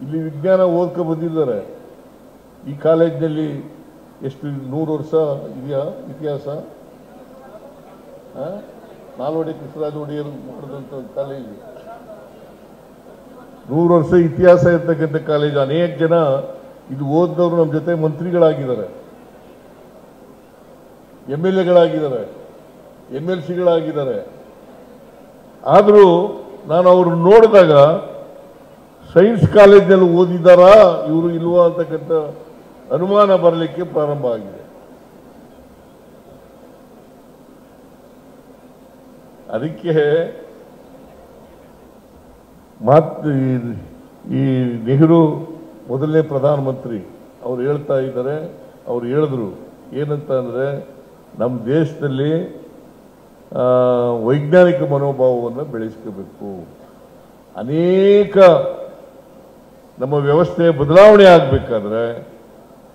ಇಲ್ಲಿ ವಿಜ್ಞಾನ ಓದ್ಕೊ ಬಂದಿದ್ದಾರೆ. ಈ ಕಾಲೇಜಿನಲ್ಲಿ ಎಷ್ಟು 100 ವರ್ಷ ಇದೆಯಾ ಇತಿಹಾಸ? ನಾಲ್ವಡಿ ಕೃಷ್ಣರಾಜ ಒಡೆಯರು ಮಾಡಿದಂಥ ಕಾಲೇಜು 100 ವರ್ಷ ಇತಿಹಾಸ ಇರ್ತಕ್ಕಂಥ ಕಾಲೇಜು. ಅನೇಕ ಜನ ಇದು ಓದಿದವರು ನಮ್ಮ ಜೊತೆ ಮಂತ್ರಿಗಳಾಗಿದ್ದಾರೆ, MLAಗಳಾಗಿದ್ದಾರೆ, MLCಗಳಾಗಿದ್ದಾರೆ. ಆದರೂ ನಾನು ಅವ್ರನ್ನ ನೋಡಿದಾಗ ಸೈನ್ಸ್ ಕಾಲೇಜಿನಲ್ಲಿ ಓದಿದ್ದಾರಾ ಇವರು ಇಲ್ವಾ ಅಂತಕ್ಕಂಥ ಅನುಮಾನ ಬರಲಿಕ್ಕೆ ಪ್ರಾರಂಭ ಆಗಿದೆ. ಅದಕ್ಕೆ ಈ ನೆಹರು ಮೊದಲನೇ ಪ್ರಧಾನಮಂತ್ರಿ ಅವರು ಹೇಳ್ತಾ ಇದ್ದಾರೆ, ಅವ್ರು ಹೇಳಿದ್ರು ಏನಂತ ಅಂದರೆ ನಮ್ಮ ದೇಶದಲ್ಲಿ ವೈಜ್ಞಾನಿಕ ಮನೋಭಾವವನ್ನು ಬೆಳೆಸ್ಕೋಬೇಕು. ಅನೇಕ ನಮ್ಮ ವ್ಯವಸ್ಥೆ ಬದಲಾವಣೆ ಆಗಬೇಕಾದ್ರೆ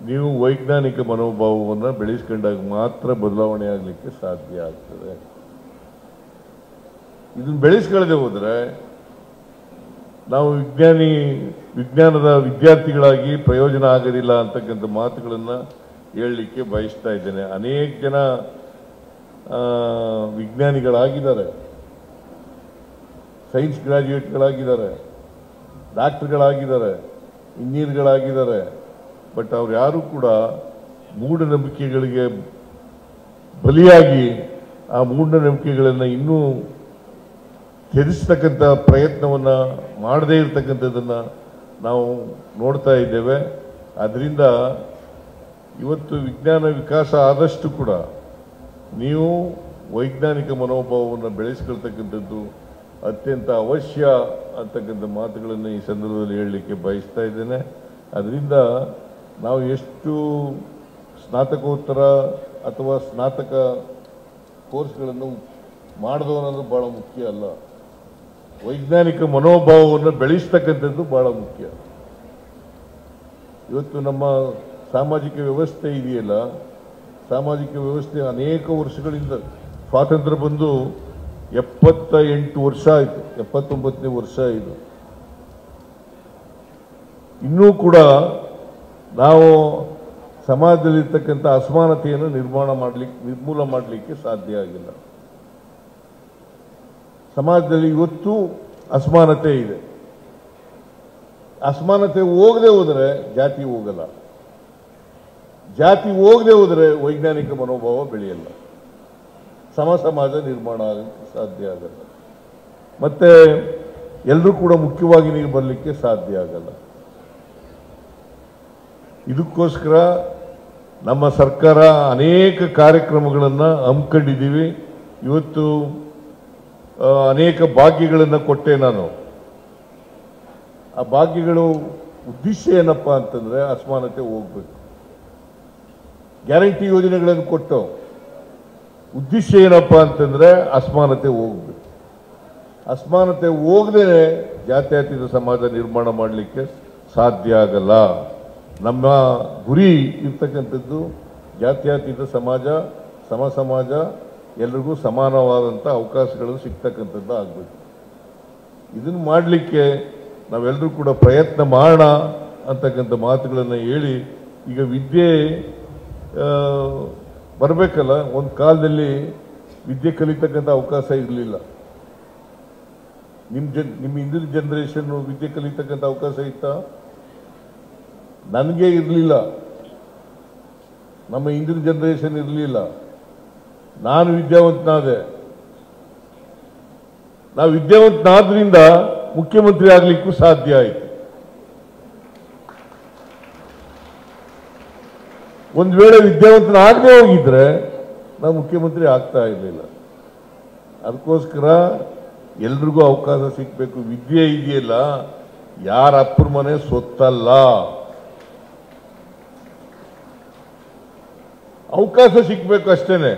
ನೀವು ವೈಜ್ಞಾನಿಕ ಮನೋಭಾವವನ್ನು ಬೆಳೆಸ್ಕೊಂಡಾಗ ಮಾತ್ರ ಬದಲಾವಣೆ ಆಗಲಿಕ್ಕೆ ಸಾಧ್ಯ ಆಗ್ತದೆ. ಇದನ್ನು ಬೆಳೆಸ್ಕೊಳ್ಳದೆ ಹೋದರೆ ನಾವು ವಿಜ್ಞಾನದ ವಿದ್ಯಾರ್ಥಿಗಳಾಗಿ ಪ್ರಯೋಜನ ಆಗೋದಿಲ್ಲ ಅಂತಕ್ಕಂಥ ಮಾತುಗಳನ್ನು ಹೇಳಲಿಕ್ಕೆ ಬಯಸ್ತಾ ಇದ್ದೇನೆ. ಅನೇಕ ಜನ ವಿಜ್ಞಾನಿಗಳಾಗಿದ್ದಾರೆ, ಸೈನ್ಸ್ ಗ್ರಾಜ್ಯುಯೇಟ್ಗಳಾಗಿದ್ದಾರೆ, ಡಾಕ್ಟರ್ಗಳಾಗಿದ್ದಾರೆ, ಇಂಜಿನಿಯರ್ಗಳಾಗಿದ್ದಾರೆ. ಬಟ್ ಅವ್ರು ಯಾರೂ ಕೂಡ ಮೂಢನಂಬಿಕೆಗಳಿಗೆ ಬಲಿಯಾಗಿ ಆ ಮೂಢನಂಬಿಕೆಗಳನ್ನು ಇನ್ನೂ ತ್ಯಜಿಸ್ತಕ್ಕಂಥ ಪ್ರಯತ್ನವನ್ನು ಮಾಡದೇ ಇರತಕ್ಕಂಥದ್ದನ್ನು ನಾವು ನೋಡ್ತಾ ಇದ್ದೇವೆ. ಆದ್ದರಿಂದ ಇವತ್ತು ವಿಜ್ಞಾನ ವಿಕಾಸ ಆದಷ್ಟು ಕೂಡ ನೀವು ವೈಜ್ಞಾನಿಕ ಮನೋಭಾವವನ್ನು ಬೆಳೆಸ್ಕೊಳ್ತಕ್ಕಂಥದ್ದು ಅತ್ಯಂತ ಅವಶ್ಯ ಅಂತಕ್ಕಂಥ ಮಾತುಗಳನ್ನು ಈ ಸಂದರ್ಭದಲ್ಲಿ ಹೇಳಲಿಕ್ಕೆ ಬಯಸ್ತಾ ಇದ್ದೇನೆ. ಅದರಿಂದ ನಾವು ಎಷ್ಟು ಸ್ನಾತಕೋತ್ತರ ಅಥವಾ ಸ್ನಾತಕ ಕೋರ್ಸ್ಗಳನ್ನು ಮಾಡೋದು ಅನ್ನೋದು ಭಾಳ ಮುಖ್ಯ ಅಲ್ಲ, ವೈಜ್ಞಾನಿಕ ಮನೋಭಾವವನ್ನು ಬೆಳೆಸ್ತಕ್ಕಂಥದ್ದು ಭಾಳ ಮುಖ್ಯ. ಇವತ್ತು ನಮ್ಮ ಸಾಮಾಜಿಕ ವ್ಯವಸ್ಥೆ ಇದೆಯಲ್ಲ, ಸಾಮಾಜಿಕ ವ್ಯವಸ್ಥೆ ಅನೇಕ ವರ್ಷಗಳಿಂದ ಸ್ವಾತಂತ್ರ್ಯ ಬಂದು 78 ವರ್ಷ ಆಯಿತು, 79ನೇ ವರ್ಷ ಇದು. ಇನ್ನೂ ಕೂಡ ನಾವು ಸಮಾಜದಲ್ಲಿರ್ತಕ್ಕಂಥ ಅಸಮಾನತೆಯನ್ನು ನಿರ್ಮೂಲ ಮಾಡಲಿಕ್ಕೆ ಸಾಧ್ಯ ಆಗಿಲ್ಲ. ಸಮಾಜದಲ್ಲಿ ಇವತ್ತು ಅಸಮಾನತೆ ಇದೆ. ಅಸಮಾನತೆ ಹೋಗದೆ ಹೋದರೆ ಜಾತಿ ಹೋಗಲ್ಲ, ಜಾತಿ ಹೋಗದೆ ಹೋದರೆ ವೈಜ್ಞಾನಿಕ ಮನೋಭಾವ ಬೆಳೆಯಲ್ಲ, ಸಮಾಜ ನಿರ್ಮಾಣ ಆಗಲಿಕ್ಕೆ ಸಾಧ್ಯ ಆಗಲ್ಲ, ಮತ್ತೆ ಎಲ್ಲರೂ ಕೂಡ ಮುಖ್ಯವಾಗಿ ನೀವು ಬರಲಿಕ್ಕೆ ಸಾಧ್ಯ ಆಗಲ್ಲ. ಇದಕ್ಕೋಸ್ಕರ ನಮ್ಮ ಸರ್ಕಾರ ಅನೇಕ ಕಾರ್ಯಕ್ರಮಗಳನ್ನು ಹಮ್ಮಿಕೊಂಡಿದ್ದೀವಿ. ಇವತ್ತು ಅನೇಕ ಭಾಗ್ಯಗಳನ್ನು ಕೊಟ್ಟೆ ನಾನು. ಆ ಭಾಗ್ಯಗಳು ಉದ್ದೇಶ ಏನಪ್ಪ ಅಂತಂದರೆ ಅಸಮಾನತೆ ಹೋಗ್ಬೇಕು. ಗ್ಯಾರಂಟಿ ಯೋಜನೆಗಳನ್ನು ಕೊಟ್ಟು ಉದ್ದೇಶ ಏನಪ್ಪ ಅಂತಂದರೆ ಅಸಮಾನತೆ ಹೋಗ್ಬೇಕು. ಅಸಮಾನತೆ ಹೋಗದೇ ಜಾತ್ಯತೀತ ಸಮಾಜ ನಿರ್ಮಾಣ ಮಾಡಲಿಕ್ಕೆ ಸಾಧ್ಯ ಆಗಲ್ಲ. ನಮ್ಮ ಗುರಿ ಇರ್ತಕ್ಕಂಥದ್ದು ಜಾತ್ಯತೀತ ಸಮಾಜ, ಸಮಾಜ, ಎಲ್ರಿಗೂ ಸಮಾನವಾದಂಥ ಅವಕಾಶಗಳು ಸಿಗ್ತಕ್ಕಂಥದ್ದು ಆಗಬೇಕು. ಇದನ್ನು ಮಾಡಲಿಕ್ಕೆ ನಾವೆಲ್ಲರೂ ಕೂಡ ಪ್ರಯತ್ನ ಮಾಡೋಣ ಅಂತಕ್ಕಂಥ ಮಾತುಗಳನ್ನು ಹೇಳಿ, ಈಗ ವಿದ್ಯೆ ಬರಬೇಕಲ್ಲ. ಒಂದು ಕಾಲದಲ್ಲಿ ವಿದ್ಯೆ ಕಲಿತಕ್ಕಂಥ ಅವಕಾಶ ಇರಲಿಲ್ಲ. ನಿಮ್ಮ ಹಿಂದಿನ ಜನರೇಷನ್ ವಿದ್ಯೆ ಕಲಿತಕ್ಕಂಥ ಅವಕಾಶ ಇತ್ತ? ನನಗೆ ಇರಲಿಲ್ಲ, ನಮ್ಮ ಹಿಂದಿನ ಜನರೇಷನ್ ಇರಲಿಲ್ಲ. ನಾನು ವಿದ್ಯಾವಂತನಾದೆ. ನಾವು ವಿದ್ಯಾವಂತನಾದ್ರಿಂದ ಮುಖ್ಯಮಂತ್ರಿ ಆಗಲಿಕ್ಕೂ ಸಾಧ್ಯ ಆಯಿತು. ಒಂದು ವೇಳೆ ವಿದ್ಯಾವಂತನಾಗದೆ ಹೋಗಿದ್ರೆ ನಾವು ಮುಖ್ಯಮಂತ್ರಿ ಆಗ್ತಾ ಇರಲಿಲ್ಲ. ಅದಕ್ಕೋಸ್ಕರ ಎಲ್ರಿಗೂ ಅವಕಾಶ ಸಿಗಬೇಕು. ವಿದ್ಯೆ ಇದೆಯಲ್ಲ, ಯಾರ ಅಪ್ಪರ ಮನೆ ಸೊತ್ತಲ್ಲ. ಅವಕಾಶ ಸಿಗಬೇಕು ಅಷ್ಟೇನೆ.